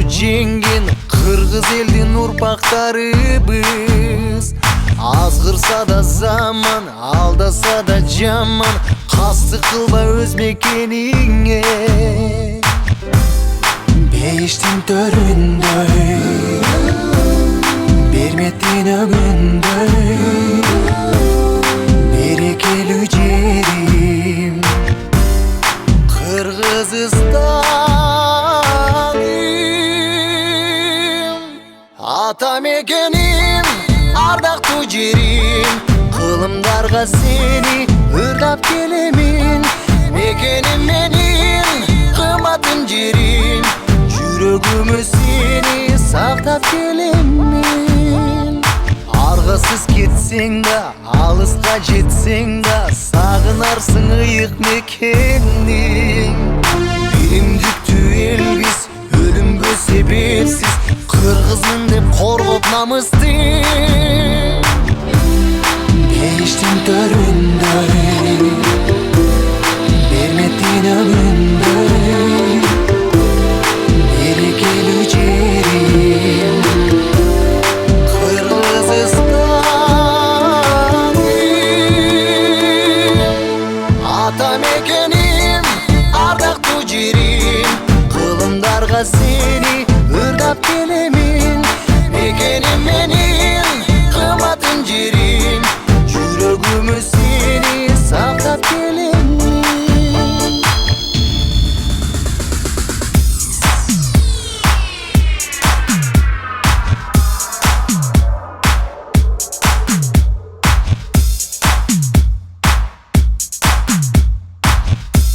жеңген кыргыз элдин урпактарыбыз. Азгырса да заман, алдаса да жаман, кастык кылба өз мекениңе. Бейиштин төрүндөй, берметтин өгүндөй, берекелүү жерим Кыргызстаным. Ата мекеним, ардактуу жерим, кылымдарга сени ырдап келемин. Мекеним менин, кымбаттым жерим, жүрөгүмө сени сактап келемин. Аргасыз кетсең да, алыска жетсең да, сагынарсың ыйык мекениң. Биримдиктүү элбиз, өлүмгө себепсиз, кыргызмын деп коргоп намысты. Бейиштин төрүндөй, берметтин өгүндөй, берекелүү жерим Кыргызстаным. Ата мекеним, ардактуу жерим, кылымдарга сени ырдап келемин. Мекеним менин,